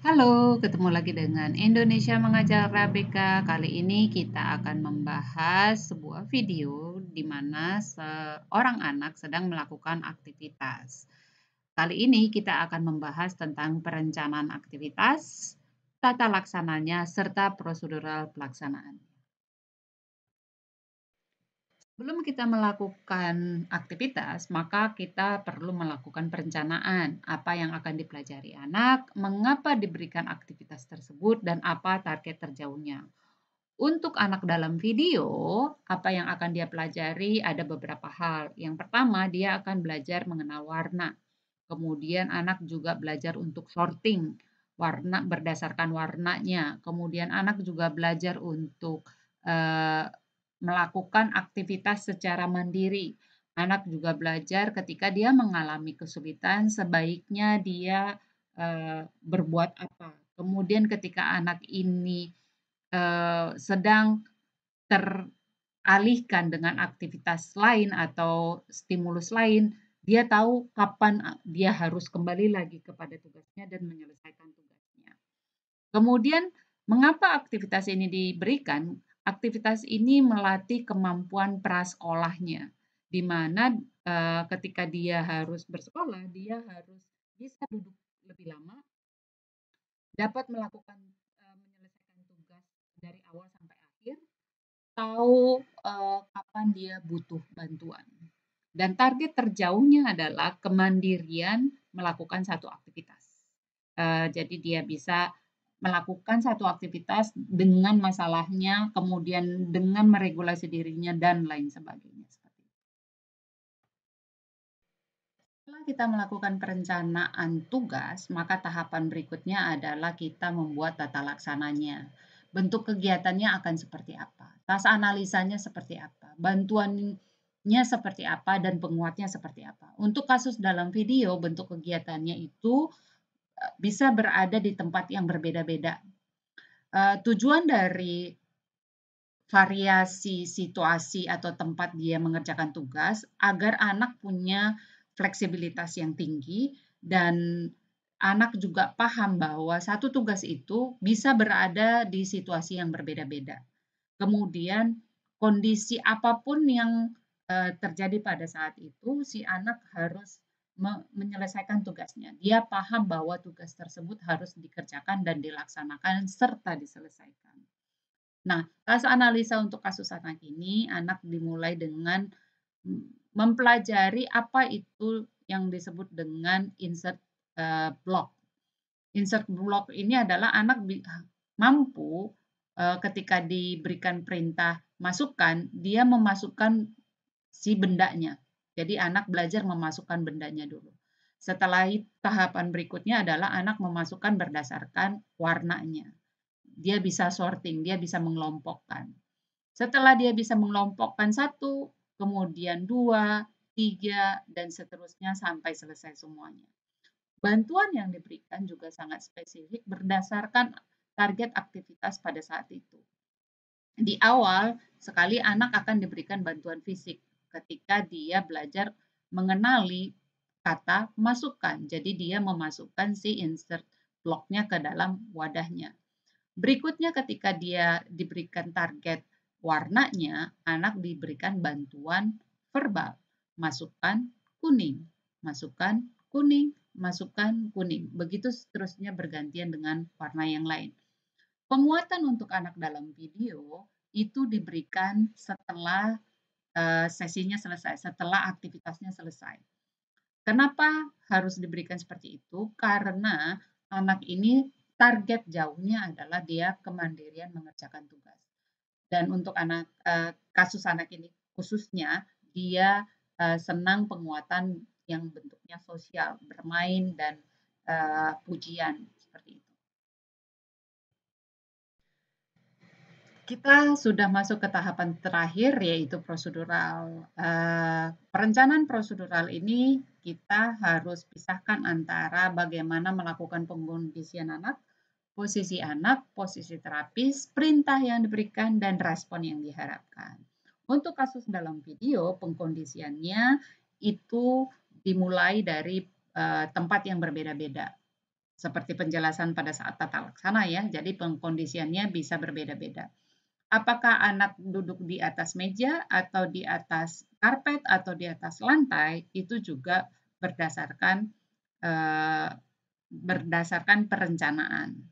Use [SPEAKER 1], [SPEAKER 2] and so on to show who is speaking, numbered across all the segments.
[SPEAKER 1] Halo, ketemu lagi dengan Indonesia Mengajar ABK. Kali ini kita akan membahas sebuah video di mana seorang anak sedang melakukan aktivitas. Kali ini kita akan membahas tentang perencanaan aktivitas, tata laksananya, serta prosedural pelaksanaan. Sebelum kita melakukan aktivitas, maka kita perlu melakukan perencanaan. Apa yang akan dipelajari anak, mengapa diberikan aktivitas tersebut, dan apa target terjauhnya. Untuk anak dalam video, apa yang akan dia pelajari ada beberapa hal. Yang pertama, dia akan belajar mengenal warna. Kemudian anak juga belajar untuk sorting, warna berdasarkan warnanya. Kemudian anak juga belajar untuk eh, melakukan aktivitas secara mandiri. Anak juga belajar ketika dia mengalami kesulitan, sebaiknya dia berbuat apa. Kemudian ketika anak ini sedang teralihkan dengan aktivitas lain atau stimulus lain, dia tahu kapan dia harus kembali lagi kepada tugasnya dan menyelesaikan tugasnya. Kemudian, mengapa aktivitas ini diberikan? Aktivitas ini melatih kemampuan prasekolahnya, di mana ketika dia harus bersekolah, dia harus bisa duduk lebih lama, dapat melakukan menyelesaikan tugas dari awal sampai akhir, tahu kapan dia butuh bantuan. Dan target terjauhnya adalah kemandirian melakukan satu aktivitas. Jadi dia bisa melakukan satu aktivitas dengan masalahnya, kemudian dengan meregulasi dirinya dan lain sebagainya. Setelah kita melakukan perencanaan tugas, maka tahapan berikutnya adalah kita membuat tata laksananya. Bentuk kegiatannya akan seperti apa? Tas analisanya seperti apa? Bantuannya seperti apa dan penguatnya seperti apa? Untuk kasus dalam video, bentuk kegiatannya itu bisa berada di tempat yang berbeda-beda. Tujuan dari variasi situasi atau tempat dia mengerjakan tugas agar anak punya fleksibilitas yang tinggi dan anak juga paham bahwa satu tugas itu bisa berada di situasi yang berbeda-beda. Kemudian kondisi apapun yang terjadi pada saat itu, si anak harus menyelesaikan tugasnya. Dia paham bahwa tugas tersebut harus dikerjakan dan dilaksanakan serta diselesaikan. Nah, kasus analisa untuk kasus anak ini, anak dimulai dengan mempelajari apa itu yang disebut dengan insert block. Insert block ini adalah anak mampu ketika diberikan perintah masukkan, dia memasukkan si bendanya. Jadi anak belajar memasukkan bendanya dulu. Setelah tahapan berikutnya adalah anak memasukkan berdasarkan warnanya. Dia bisa sorting, dia bisa mengelompokkan. Setelah dia bisa mengelompokkan satu, kemudian dua, tiga, dan seterusnya sampai selesai semuanya. Bantuan yang diberikan juga sangat spesifik berdasarkan target aktivitas pada saat itu. Di awal, sekali anak akan diberikan bantuan fisik ketika dia belajar mengenali kata masukkan. Jadi dia memasukkan si insert blocknya ke dalam wadahnya. Berikutnya ketika dia diberikan target warnanya, anak diberikan bantuan verbal. Masukkan kuning, masukkan kuning, masukkan kuning. Begitu seterusnya bergantian dengan warna yang lain. Penguatan untuk anak dalam video itu diberikan setelah sesinya selesai, setelah aktivitasnya selesai. Kenapa harus diberikan seperti itu? Karena anak ini target jauhnya adalah dia kemandirian mengerjakan tugas. Dan untuk anak kasus anak ini khususnya dia senang penguatan yang bentuknya sosial, bermain dan pujian seperti itu. Kita sudah masuk ke tahapan terakhir yaitu prosedural. Perencanaan prosedural ini kita harus pisahkan antara bagaimana melakukan pengkondisian anak, posisi terapis, perintah yang diberikan, dan respon yang diharapkan. Untuk kasus dalam video, pengkondisiannya itu dimulai dari tempat yang berbeda-beda. seperti penjelasan pada saat tata laksana ya, jadi pengkondisiannya bisa berbeda-beda. Apakah anak duduk di atas meja atau di atas karpet atau di atas lantai, itu juga berdasarkan, eee, berdasarkan perencanaan.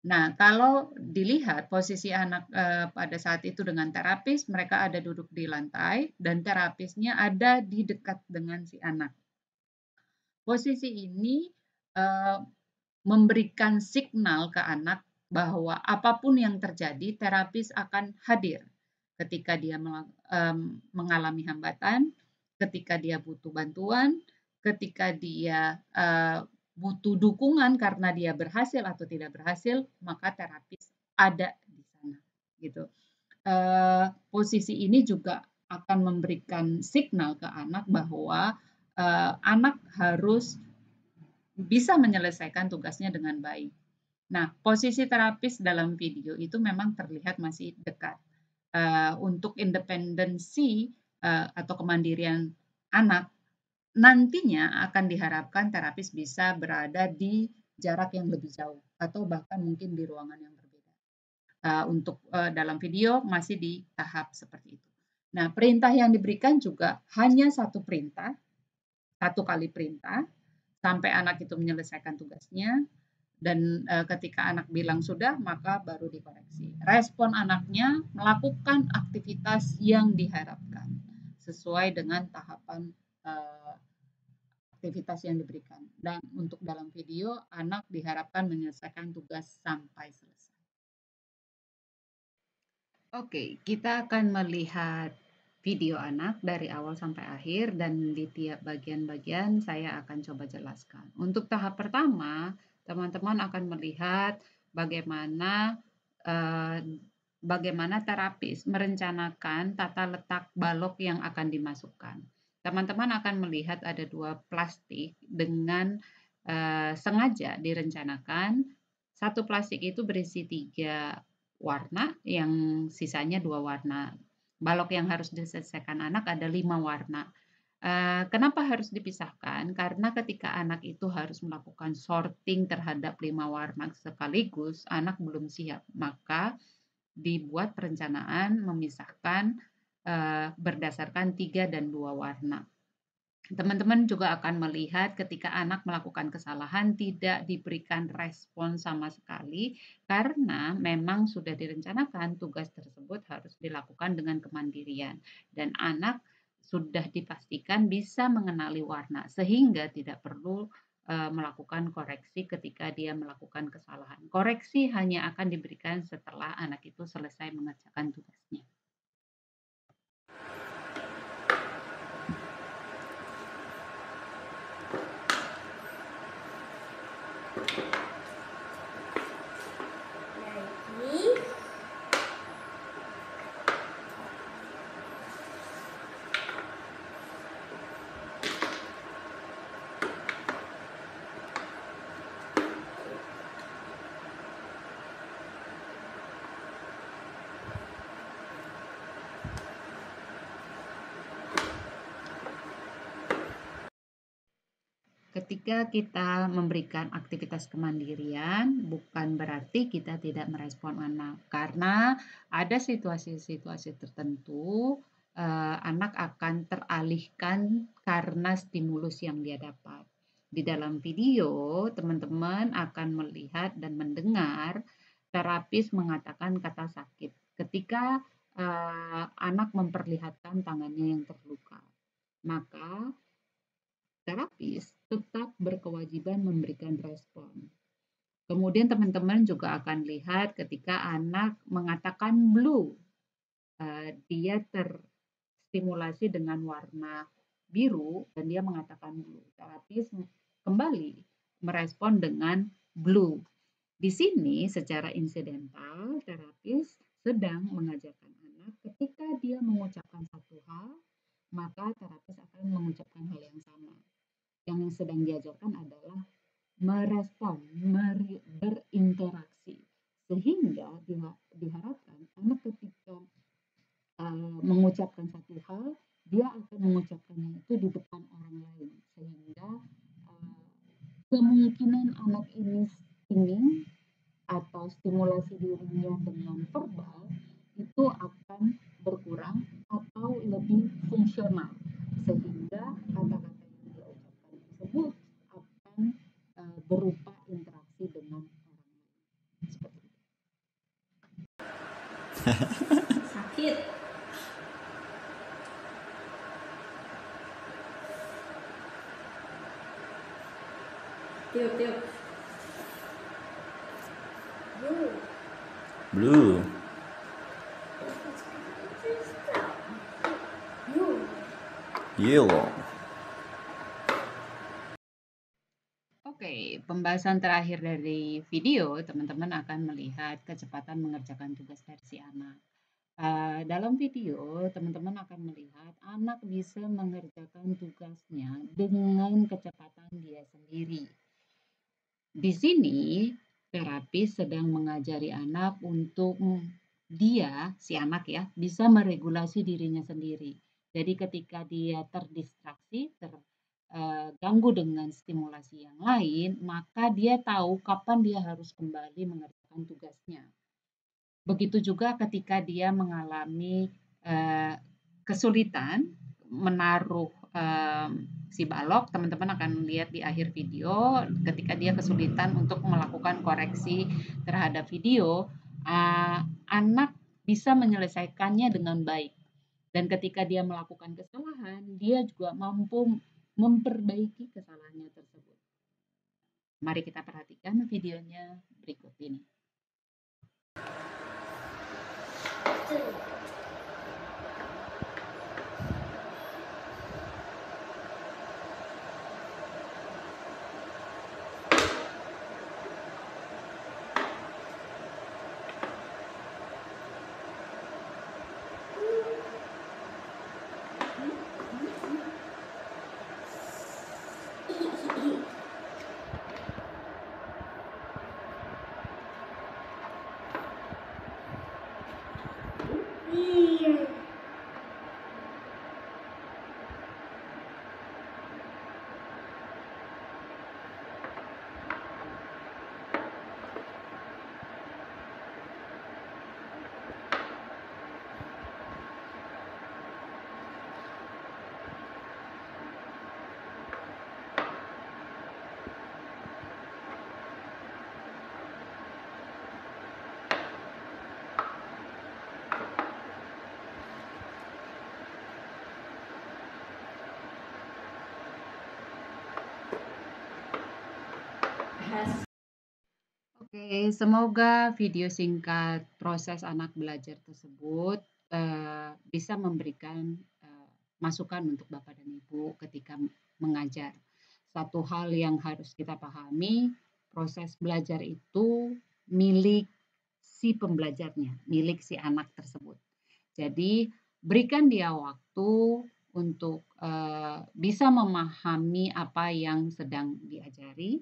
[SPEAKER 1] Nah, kalau dilihat posisi anak, pada saat itu dengan terapis, mereka ada duduk di lantai dan terapisnya ada di dekat dengan si anak. Posisi ini, eee, memberikan signal ke anak bahwa apapun yang terjadi, terapis akan hadir ketika dia mengalami hambatan, ketika dia butuh bantuan, ketika dia, butuh dukungan karena dia berhasil atau tidak berhasil, maka terapis ada di sana, gitu. Posisi ini juga akan memberikan signal ke anak bahwa, anak harus bisa menyelesaikan tugasnya dengan baik. Nah, posisi terapis dalam video itu memang terlihat masih dekat. Untuk independensi, atau kemandirian anak, nantinya akan diharapkan terapis bisa berada di jarak yang lebih jauh atau bahkan mungkin di ruangan yang berbeda. Untuk, dalam video masih di tahap seperti itu. Nah, perintah yang diberikan juga hanya satu perintah, satu kali perintah, sampai anak itu menyelesaikan tugasnya dan, ketika anak bilang sudah, maka baru dikoreksi. Respon anaknya melakukan aktivitas yang diharapkan, sesuai dengan tahapan, eee, aktivitas yang diberikan. Dan untuk dalam video, anak diharapkan menyelesaikan tugas sampai selesai. Oke, kita akan melihat video anak dari awal sampai akhir dan di tiap bagian-bagian saya akan coba jelaskan. Untuk tahap pertama, teman-teman akan melihat bagaimana eh, bagaimana terapis merencanakan tata letak balok yang akan dimasukkan. Teman-teman akan melihat ada dua plastik dengan sengaja direncanakan. Satu plastik itu berisi 3 warna, yang sisanya 2 warna. Balok yang harus diselesaikan anak ada 5 warna. Kenapa harus dipisahkan? Karena ketika anak itu harus melakukan sorting terhadap 5 warna sekaligus, anak belum siap. Maka dibuat perencanaan memisahkan berdasarkan 3 dan 2 warna. Teman-teman juga akan melihat ketika anak melakukan kesalahan tidak diberikan respon sama sekali karena memang sudah direncanakan tugas tersebut harus dilakukan dengan kemandirian dan anak sudah dipastikan bisa mengenali warna sehingga tidak perlu melakukan koreksi ketika dia melakukan kesalahan. Koreksi hanya akan diberikan setelah anak itu selesai mengerjakan tugasnya.
[SPEAKER 2] Lagi.
[SPEAKER 1] Ketika kita memberikan aktivitas kemandirian, bukan berarti kita tidak merespon anak, karena ada situasi-situasi tertentu anak akan teralihkan karena stimulus yang dia dapat. Di dalam video, teman-teman akan melihat dan mendengar terapis mengatakan kata sakit ketika anak memperlihatkan tangannya yang terluka. Maka terapis tetap berkewajiban memberikan respon. Kemudian teman-teman juga akan lihat ketika anak mengatakan blue, dia terstimulasi dengan warna biru dan dia mengatakan blue. Terapis kembali merespon dengan blue. Di sini secara insidental terapis sedang mengajarkan anak ketika dia mengucapkan satu hal, maka terapis akan mengucapkan hal yang sama. Yang sedang diajarkan adalah merespon, berinteraksi. Sehingga diharapkan anak ketika mengucapkan satu hal, dia akan mengucapkannya itu di depan orang lain. Sehingga kemungkinan anak ini atau stimulasi dirinya dengan verbal itu akan berkurang atau lebih fungsional, sehingga kata-kata yang dia ucapkan tersebut akan berupa interaksi dengan orang lain. Seperti itu.
[SPEAKER 2] Sakit. Tiup.
[SPEAKER 3] Blue. Yellow.
[SPEAKER 1] Oke, pembahasan terakhir dari video, teman-teman akan melihat kecepatan mengerjakan tugas dari si anak. Dalam video, teman-teman akan melihat anak bisa mengerjakan tugasnya dengan kecepatan dia sendiri. Di sini, terapis sedang mengajari anak untuk dia, si anak ya, bisa meregulasi dirinya sendiri. Jadi ketika dia terdistraksi, terganggu dengan stimulasi yang lain, maka dia tahu kapan dia harus kembali mengerjakan tugasnya. Begitu juga ketika dia mengalami kesulitan menaruh si balok, teman-teman akan lihat di akhir video ketika dia kesulitan untuk melakukan koreksi terhadap video, anak bisa menyelesaikannya dengan baik. Dan ketika dia melakukan kesalahan, dia juga mampu memperbaiki kesalahannya tersebut. Mari kita perhatikan videonya berikut ini. Oke, semoga video singkat proses anak belajar tersebut bisa memberikan masukan untuk Bapak dan Ibu ketika mengajar. Satu hal yang harus kita pahami, proses belajar itu milik si pembelajarnya, milik si anak tersebut. Jadi, berikan dia waktu untuk bisa memahami apa yang sedang diajari,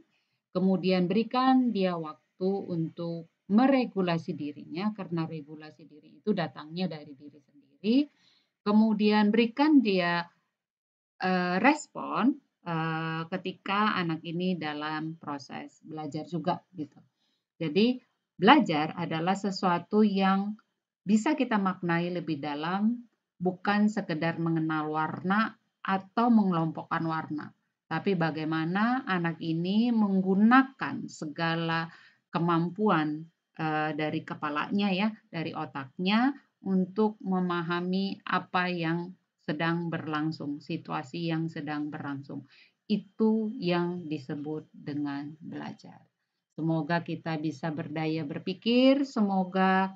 [SPEAKER 1] kemudian berikan dia waktu untuk meregulasi dirinya, karena regulasi diri itu datangnya dari diri sendiri. Kemudian berikan dia respon ketika anak ini dalam proses belajar juga gitu. Jadi belajar adalah sesuatu yang bisa kita maknai lebih dalam, bukan sekedar mengenal warna atau mengelompokkan warna, tapi bagaimana anak ini menggunakan segala kemampuan dari kepalanya ya, dari otaknya untuk memahami apa yang sedang berlangsung, situasi yang sedang berlangsung. Itu yang disebut dengan belajar. Semoga kita bisa berdaya berpikir, semoga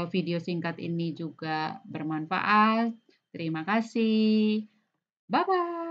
[SPEAKER 1] video singkat ini juga bermanfaat. Terima kasih. Bye-bye.